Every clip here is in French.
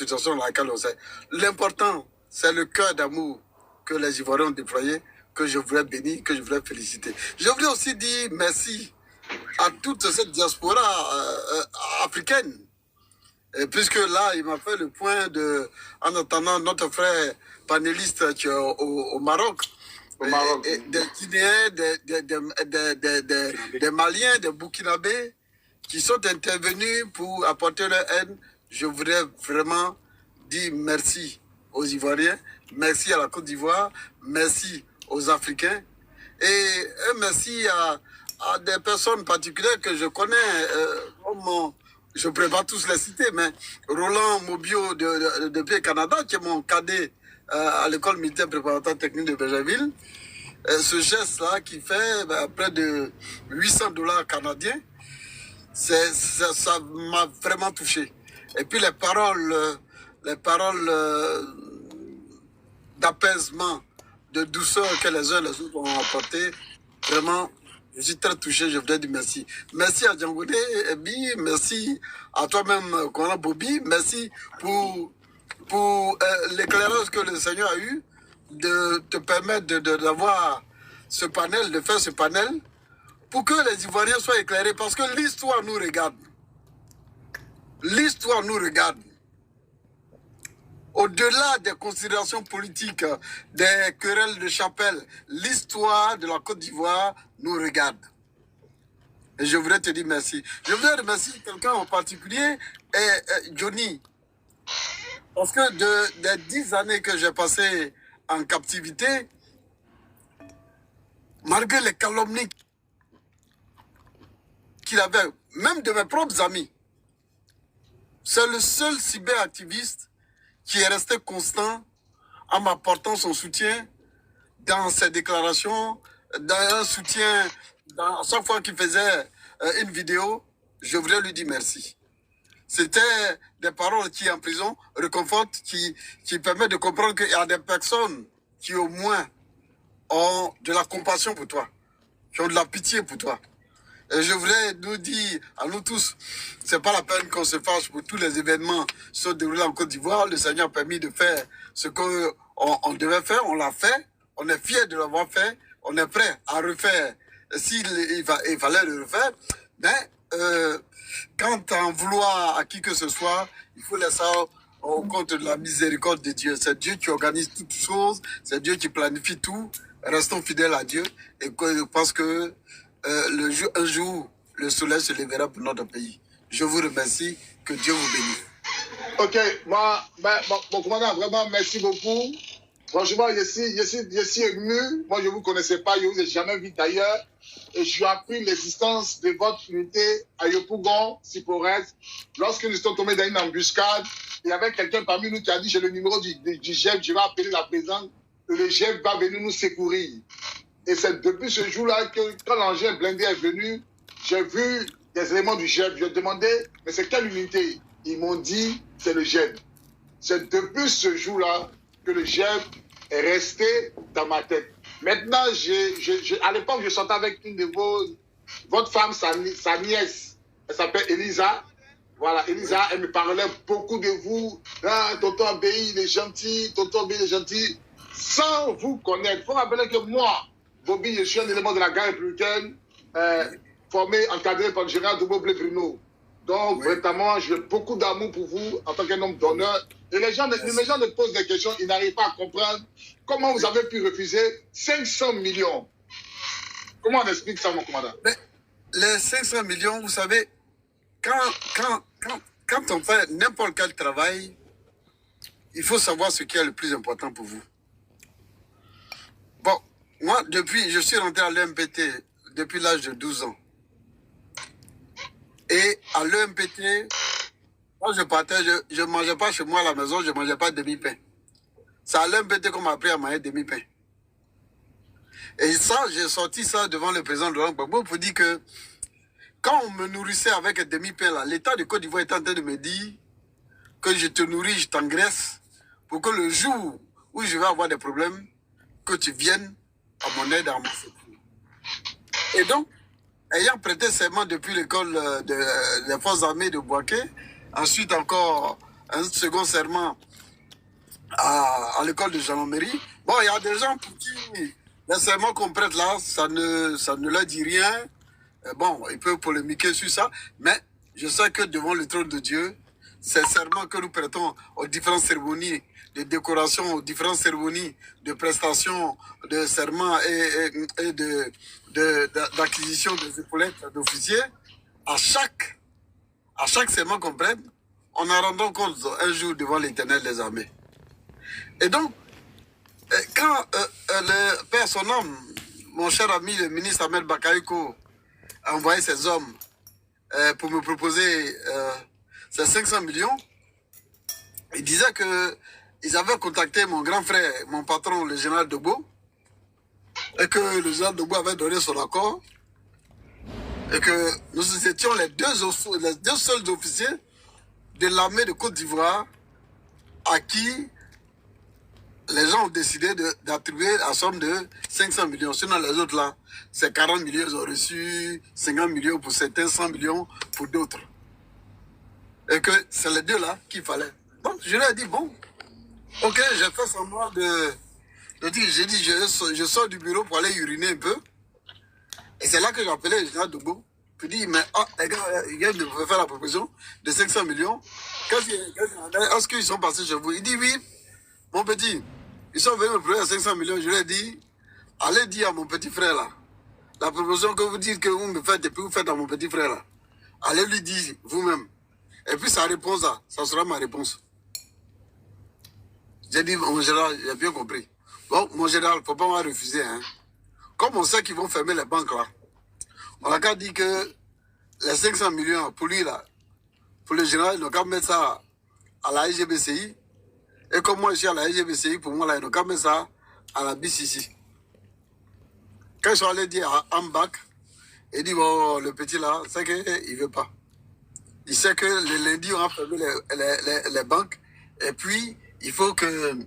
situation dans laquelle on est. L'important, c'est le cœur d'amour que les Ivoiriens ont déployé, que je voulais bénir, que je voulais féliciter. Je voulais aussi dire merci à toute cette diaspora africaine. Et puisque là, il m'a fait le point en attendant notre frère panéliste qui est au Maroc. Au Maroc. Et des Guinéens, des Maliens, des Burkinabés qui sont intervenus pour apporter leur aide. Je voudrais vraiment dire merci aux Ivoiriens, merci à la Côte d'Ivoire, merci aux Africains et merci à des personnes particulières que je connais, je ne pourrais pas tous les citer, mais Roland Mobio de Pied Canada, qui est mon cadet à l'école militaire préparatoire technique de Bergerville, ce geste-là qui fait près de 800 $ canadiens, ça m'a vraiment touché. Et puis les paroles d'apaisement, de douceur que les uns et les autres ont apporté, vraiment, je suis très touché, je voudrais dire merci. Merci à Djangoudé, Ebi, merci à toi-même, Kona Bobi, merci pour l'éclairage que le Seigneur a eu de te permettre d'avoir ce panel, de faire ce panel, pour que les Ivoiriens soient éclairés, parce que l'histoire nous regarde. L'histoire nous regarde. Au-delà des considérations politiques, des querelles de chapelle, l'histoire de la Côte d'Ivoire nous regarde. Et je voudrais te dire merci. Je voudrais remercier quelqu'un en particulier, Johnny. Parce que des 10 années que j'ai passées en captivité, malgré les calomnies qu'il avait, même de mes propres amis, c'est le seul cyberactiviste qui est resté constant en m'apportant son soutien dans ses déclarations, dans un soutien, à chaque fois qu'il faisait une vidéo, je voulais lui dire merci. C'était des paroles qui, en prison, réconfortent, qui permettent de comprendre qu'il y a des personnes qui, au moins, ont de la compassion pour toi, qui ont de la pitié pour toi. Et je voudrais nous dire à nous tous, c'est pas la peine qu'on se fâche pour tous les événements qui sont déroulés en Côte d'Ivoire. Le Seigneur a permis de faire ce qu'on devait faire, on l'a fait, on est fiers de l'avoir fait, on est prêt à refaire s'il fallait le refaire. Mais quant à en vouloir à qui que ce soit, il faut laisser au compte de la miséricorde de Dieu. C'est Dieu qui organise toutes choses, c'est Dieu qui planifie tout. Restons fidèles à Dieu et parce que un jour, le soleil se lèvera pour notre pays. Je vous remercie. Que Dieu vous bénisse. Ok, mon commandant, vraiment, merci beaucoup. Franchement, je suis ému. Moi, je ne vous connaissais pas, je ne vous ai jamais vu d'ailleurs. Et j'ai appris l'existence de votre unité à Yopougon, Sipores. Lorsque nous sommes tombés dans une embuscade, il y avait quelqu'un parmi nous qui a dit, j'ai le numéro du GEF, je vais appeler la présidente, et le GEF va venir nous secourir. Et c'est depuis ce jour-là que, quand l'engin blindé est venu, j'ai vu des éléments du GEF. Je demandais, mais c'est quelle unité? Ils m'ont dit, c'est le GEF. C'est depuis ce jour-là que le GEF est resté dans ma tête. Maintenant, à l'époque, je sortais avec une de votre femme, sa nièce. Elle s'appelle Elisa. Voilà, Elisa, elle me parlait beaucoup de vous. Ah, tonton Abéi, il est gentil. Tonton Abéi, il est gentil. Sans vous connaître. Il faut rappeler que moi, Bobby, je suis un élément de la garde républicaine, formé, encadré par le général Double Bruno. Donc, vraiment, j'ai beaucoup d'amour pour vous en tant qu'un homme d'honneur. Et les gens me posent des questions, ils n'arrivent pas à comprendre comment vous avez pu refuser 500 millions. Comment on explique ça, mon commandant? Mais les 500 millions, vous savez, quand on fait n'importe quel travail, il faut savoir ce qui est le plus important pour vous. Bon, moi, je suis rentré à l'EMPT depuis l'âge de 12 ans. Et à l'EMPT, quand je partais, je ne mangeais pas chez moi à la maison, je ne mangeais pas demi-pain. C'est à l'EMPT qu'on m'a appris à manger demi-pain. Et ça, j'ai sorti ça devant le président Laurent Gbagbo pour dire que quand on me nourrissait avec un demi-pain, là, l'État de Côte d'Ivoire est en train de me dire que je te nourris, je t'engraisse, pour que le jour où je vais avoir des problèmes, que tu viennes à mon aide, à mon secours. Et donc, ayant prêté serment depuis l'école des forces armées de Bouaké, ensuite encore un second serment à l'école de gendarmerie. Bon, il y a des gens pour qui les serments qu'on prête là, ça ne leur dit rien. Bon, ils peuvent polémiquer sur ça, mais je sais que devant le trône de Dieu, ces serments que nous prêtons aux différentes cérémonies de décoration, aux différentes cérémonies de prestation de serments et d'acquisition des épaulettes d'officiers, à chaque serment qu'on prête, on en rendant compte un jour devant l'Éternel des armées. Et donc, quand le Père son homme, mon cher ami le ministre Ahmed Bakaïko, a envoyé ses hommes pour me proposer ces 500 millions, il disait qu'ils avaient contacté mon grand frère, mon patron, le général Dogbo, et que le général Dogbo avait donné son accord, et que nous étions les deux seuls officiers de l'armée de Côte d'Ivoire à qui les gens ont décidé d'attribuer la somme de 500 millions. Sinon, les autres là, c'est 40 millions, ils ont reçu 50 millions pour certains, 100 millions pour d'autres. Et que c'est les deux là qu'il fallait. Donc, je leur ai dit, bon, ok, j'ai fait semblant de dire, j'ai dit, je sors du bureau pour aller uriner un peu. Et c'est là que j'ai appelé le général Dogbo. Je lui ai dit, mais les gars, ils devaient faire la proposition de 500 millions. Est-ce qu'ils sont passés chez vous? Il dit, oui, mon petit, ils sont venus me proposer à 500 millions. Je lui ai dit, allez dire à mon petit frère là, la proposition que vous dites que vous me faites et puis vous faites à mon petit frère là. Allez lui dire vous-même. Et puis sa réponse là, ça sera ma réponse. J'ai dit, mon général, j'ai bien compris. Bon, mon général, il ne faut pas me refuser. Hein. Comme on sait qu'ils vont fermer les banques là, on a qu'à dire que les 500 millions pour lui là, pour le général, ils n'ont qu'à mettre ça à la SGBCI. Et comme moi je suis à la SGBCI, pour moi là, ils n'ont qu'à mettre ça à la BCC. Quand ils sont allés dire à Ambak, il dit, bon, le petit là, c'est qu'il ne veut pas. Il sait que le lundi, on a fermé les banques. Et puis, il faut que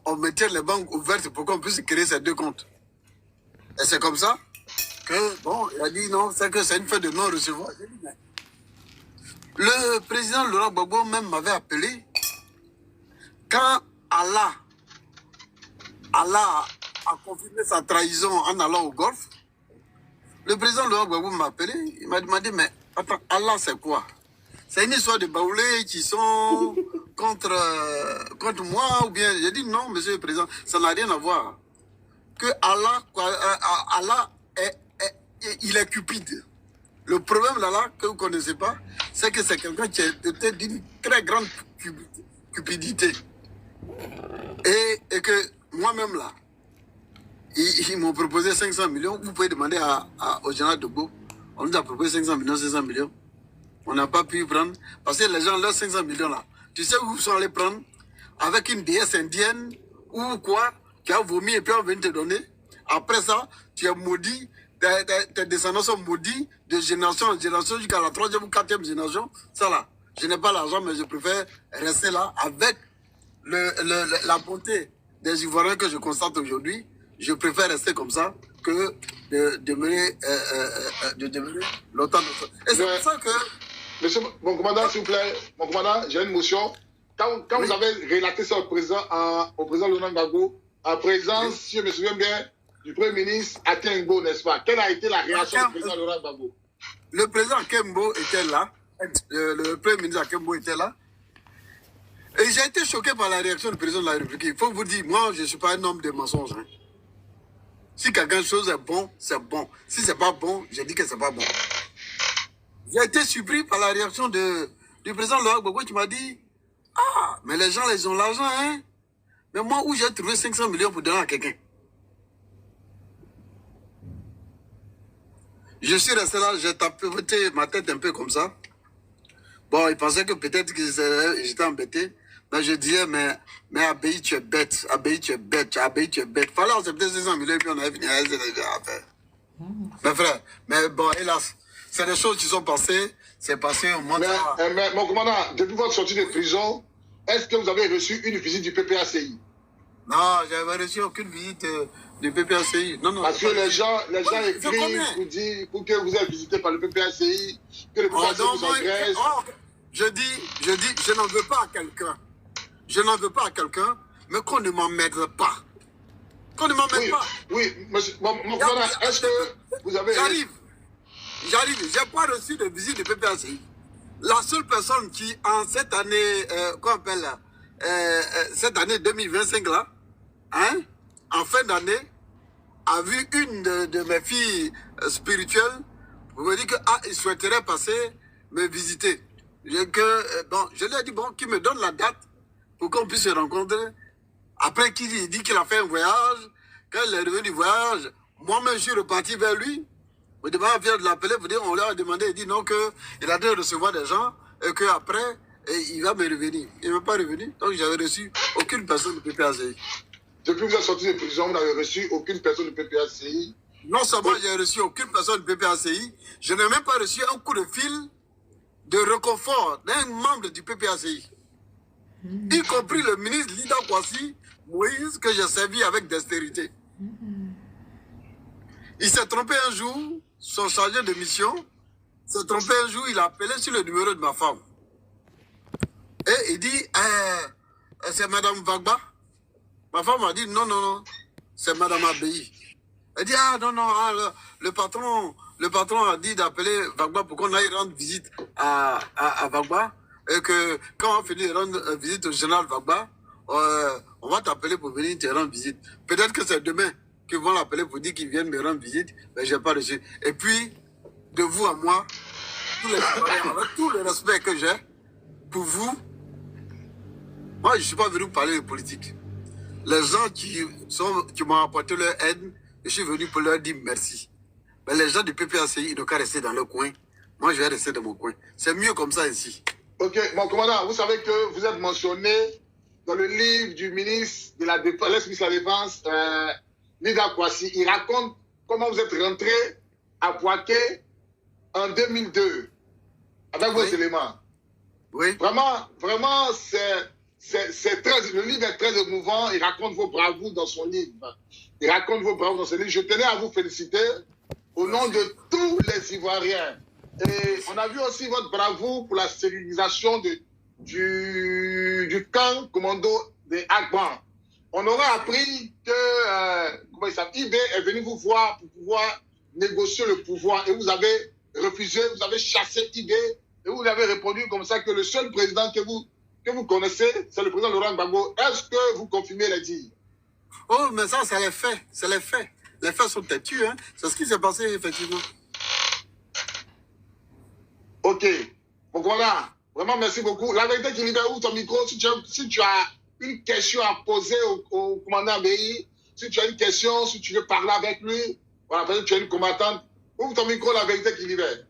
on maintienne les banques ouvertes pour qu'on puisse créer ces deux comptes. Et c'est comme ça que, bon, il a dit non, c'est que c'est une fête de non-recevoir. Le président Laurent Gbagbo même m'avait appelé quand Allah a confirmé sa trahison en allant au Golfe. Le président Laurent Gbagbo m'a appelé, il m'a demandé, mais attends, Allah c'est quoi? C'est une histoire de baoulés qui sont contre moi ou bien... J'ai dit non, monsieur le président, ça n'a rien à voir. Que Allah il est cupide. Le problème là que vous ne connaissez pas, c'est que c'est quelqu'un qui était d'une très grande cupidité. Et que moi-même là, ils m'ont proposé 500 millions. Vous pouvez demander au général Dogbo. On nous a proposé 500 millions. On n'a pas pu prendre. Parce que les gens, leurs 500 millions là, tu sais où ils sont allés prendre? Avec une déesse indienne ou quoi, qui a vomi et puis on vient te donner. Après ça, tu es maudit. Tes descendants sont maudits de génération en génération jusqu'à la 3e ou 4e génération. Ça là, je n'ai pas l'argent, mais je préfère rester là avec la bonté des Ivoiriens que je constate aujourd'hui. Je préfère rester comme ça que de demeurer longtemps. Et c'est pour ça que... Monsieur, mon commandant, s'il vous plaît, mon commandant, j'ai une motion. Quand oui. Vous avez relaté ça au président Laurent Gbagbo, en présence, si je me souviens bien, du Premier ministre Akembo, n'est-ce pas? Quelle a été la réaction du président Laurent Gbagbo? Le président Akembo était là, le Premier ministre Akembo était là, et j'ai été choqué par la réaction du président de la République. Il faut vous dire, moi, je ne suis pas un homme de mensonges. Hein. Si quelque chose est bon, c'est bon. Si ce n'est pas bon, je dis que ce n'est pas bon. J'ai été surpris par la réaction du président Laurent Gbagbo qui m'a dit, ah, mais les gens, ils ont l'argent, hein. Mais moi, où j'ai trouvé 500 millions pour donner à quelqu'un? Je suis resté là, j'ai tapé ma tête un peu comme ça. Bon, il pensait que peut-être que j'étais embêté. Mais je disais, mais Abbaye, tu es bête. Abbaye, tu es bête. Abbaye, tu es bête. Fallait accepter 500 millions et puis on avait fini à faire. Mes frères, mais bon, hélas, c'est des choses qui sont passées. C'est passé au moment mais mon commandant, depuis votre sortie de prison, est-ce que vous avez reçu une visite du PPACI? Non, je n'avais reçu aucune visite du PPACI. Non, non. Parce que les gens je écrivent pour que vous êtes visité par le PPACI, que le PPACI vous agresse. Je dis, je n'en veux pas à quelqu'un. Je n'en veux pas à quelqu'un, mais qu'on ne m'emmène pas. Qu'on ne m'emmène pas. Oui, monsieur, est-ce que vous avez... J'arrive. J'ai pas reçu de visite du PPACI. La seule personne qui, en cette année, qu'on appelle là, cette année 2025 là, hein, en fin d'année, a vu une de mes filles spirituelles pour me dire que il souhaiterait passer me visiter. Je lui ai dit, bon, qu'il me donne la date pour qu'on puisse se rencontrer. Après qu'il dit qu'il a fait un voyage, quand il est revenu du voyage, moi-même je suis reparti vers lui. Au départ, on vient de l'appeler, on lui a demandé, il dit non, qu'il a dû recevoir des gens et qu'après, il va me revenir. Il ne m'est pas revenu, donc j'avais reçu aucune personne du PPACI. Depuis que vous êtes sorti de prison, vous n'avez reçu aucune personne du PPACI? Non seulement j'ai reçu aucune personne du PPACI, je n'ai même pas reçu un coup de fil de réconfort d'un membre du PPACI. Y compris le ministre Lida Kwasi, Moïse, que j'ai servi avec dextérité. Il s'est trompé un jour, son chargé de mission s'est trompé un jour, il a appelé sur le numéro de ma femme. Et il dit, c'est Madame Vagba. Ma femme a dit, non, non, non, c'est Madame Abéi. Elle dit, non, non, le patron a dit d'appeler Vagba pour qu'on aille rendre visite à Vagba. Et que quand on finit de rendre visite au général Vagba, on va t'appeler pour venir te rendre visite. Peut-être que c'est demain qu'ils vont l'appeler pour dire qu'ils viennent me rendre visite, mais je n'ai pas reçu. Et puis, de vous à moi, avec tout le respect que j'ai pour vous, moi, je ne suis pas venu parler de politique. Les gens qui m'ont apporté leur aide, je suis venu pour leur dire merci. Mais les gens du PPACI, ils n'ont qu'à rester dans leur coin. Moi, je vais rester dans mon coin. C'est mieux comme ça ici. Ok, mon commandant, vous savez que vous êtes mentionné dans le livre du ministre de la Défense, l'ex-ministre de la Défense, Lida Kwasi. Il raconte comment vous êtes rentré à Bouaké en 2002 avec vos éléments. Oui. Vraiment, le livre est très émouvant. Il raconte vos bravoures dans son livre. Je tenais à vous féliciter au nom de tous les Ivoiriens. Et on a vu aussi votre bravoure pour la stérilisation du camp commando des Agban. On aurait appris que IB est venu vous voir pour pouvoir négocier le pouvoir et vous avez refusé, vous avez chassé IB et vous avez répondu comme ça que le seul président que vous connaissez, c'est le président Laurent Gbagbo. Est-ce que vous confirmez les dires? Oh, mais ça, c'est les faits. C'est les faits. Les faits sont têtus, hein. C'est ce qui s'est passé, effectivement. Ok. Donc voilà. Vraiment, merci beaucoup. La vérité qui libère où ton micro, si tu as une question à poser au commandant Abéi, si tu as une question, si tu veux parler avec lui, voilà, peut-être que tu es une combattante, ouvre ton micro, la vérité qui libère.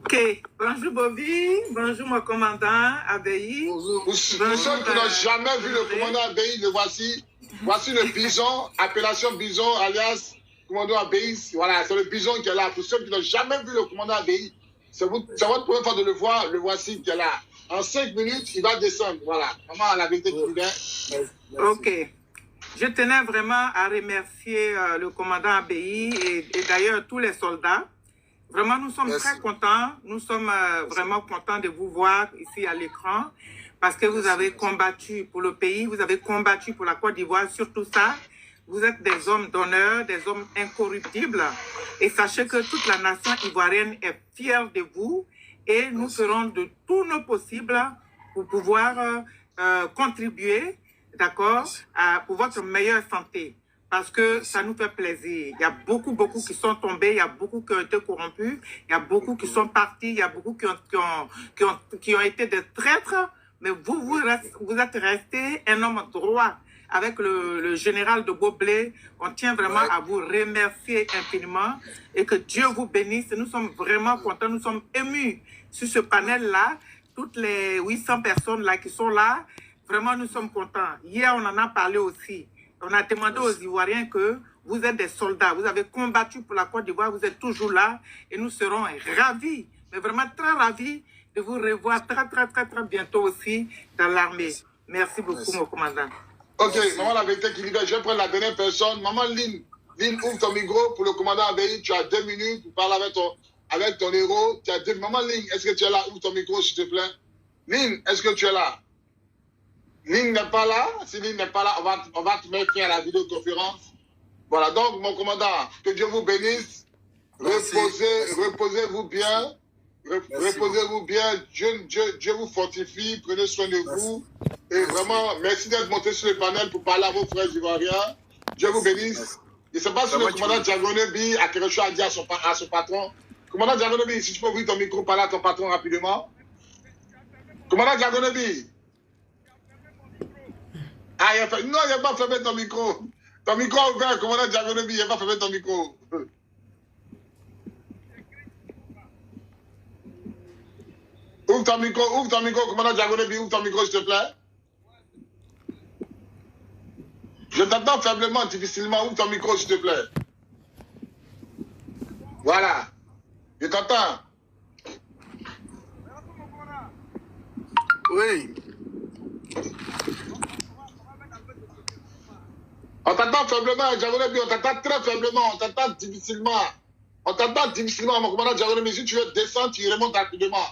Ok. Bonjour Bobby. Bonjour mon commandant Abéi. Bonjour. Pour ceux qui n'ont jamais vu le commandant Abéi, le voici. Voici le bison, appellation bison, alias commandant Abéi. Voilà, c'est le bison qui est là. Pour ceux qui n'ont jamais vu le commandant Abéi, c'est votre première fois de le voir, le voici qui est là. En 5 minutes, il va descendre. Voilà, vraiment la vérité qui vient. Ok. Je tenais vraiment à remercier le commandant Abéi et d'ailleurs tous les soldats. Vraiment, nous sommes très contents. Nous sommes vraiment contents de vous voir ici à l'écran parce que vous avez combattu pour le pays, vous avez combattu pour la Côte d'Ivoire, surtout ça. Vous êtes des hommes d'honneur, des hommes incorruptibles. Et sachez que toute la nation ivoirienne est fière de vous et nous ferons de tout nos possibles pour pouvoir contribuer, d'accord, pour votre meilleure santé. Parce que ça nous fait plaisir. Il y a beaucoup qui sont tombés, il y a beaucoup qui ont été corrompus, il y a beaucoup qui sont partis, il y a beaucoup qui ont été des traîtres, mais vous êtes resté un homme droit. Avec le général de Beaublé, on tient vraiment à vous remercier infiniment et que Dieu vous bénisse. Nous sommes vraiment contents, nous sommes émus sur ce panel-là. Toutes les 800 personnes-là qui sont là, vraiment nous sommes contents. Hier, on en a parlé aussi. On a demandé aux Ivoiriens que vous êtes des soldats, vous avez combattu pour la Côte d'Ivoire, vous êtes toujours là et nous serons ravis, mais vraiment très ravis de vous revoir très bientôt aussi dans l'armée. Merci beaucoup, mon commandant. Ok, maman, la vérité qui libère. Je vais prendre la dernière personne. Maman Lynn. Lynn, ouvre ton micro pour le commandant Abéi. Tu as 2 minutes pour parler avec ton héros. Tu as 2... Maman Lynn, est-ce que tu es là? Ouvre ton micro, s'il te plaît. Lynn, est-ce que tu es là? Lynn n'est pas là. Si Lynn n'est pas là, on va te mettre fin à la vidéoconférence. Voilà, donc, mon commandant, que Dieu vous bénisse. Reposez-vous bien. Reposez-vous bien. Dieu vous fortifie. Prenez soin de vous. Et vraiment, merci d'être monté sur le panel pour parler à vos frères ivoiriens. Dieu vous bénisse. Je ne sais pas si le commandant Diagonebi a quelque chose à dire à son patron. Commandant Diagonebi, si tu peux ouvrir ton micro, parler à ton patron rapidement. Commandant Diagonebi. Ah, non, il n'a pas fermé ton micro. Ton micro est ouvert, commandant Diagonebi, il n'a pas fermé ton micro. Ouvre ton micro, commandant Diagonebi, ouvre ton micro, s'il te plaît. Je t'entends faiblement, difficilement. Ouvre ton micro, s'il te plaît. Voilà. Je t'entends. Oui. On t'entend faiblement, Diagonebi, on t'entend très faiblement, on t'entend difficilement. On t'entend difficilement, mon commandant Diagonebi. Si tu veux descendre, tu remontes rapidement.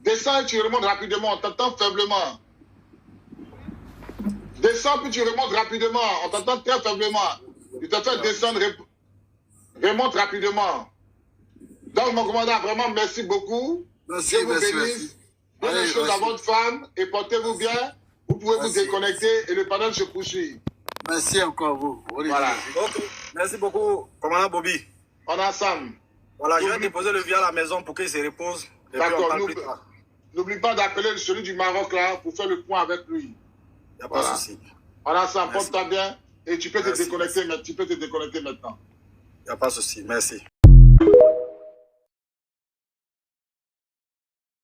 Descends et tu remontes rapidement, on t'entend faiblement. Descends puis tu remontes rapidement, on t'entend très faiblement. Tu te fais descendre, remonte rapidement. Donc, mon commandant, vraiment, merci beaucoup. Merci, Dieu vous bénisse. Donnez les choses à votre femme et portez-vous bien. Vous pouvez vous déconnecter et le panel se poursuit. Merci encore vous. Voilà. Ok, merci beaucoup, commandant Bobby. On est ensemble. Voilà, je vais déposer le vieux à la maison pour qu'il se repose. D'accord, n'oublie pas d'appeler celui du Maroc là pour faire le point avec lui. Il n'y a pas de souci. On a ça, porte-toi bien et tu peux te déconnecter maintenant. Il n'y a pas de souci, merci.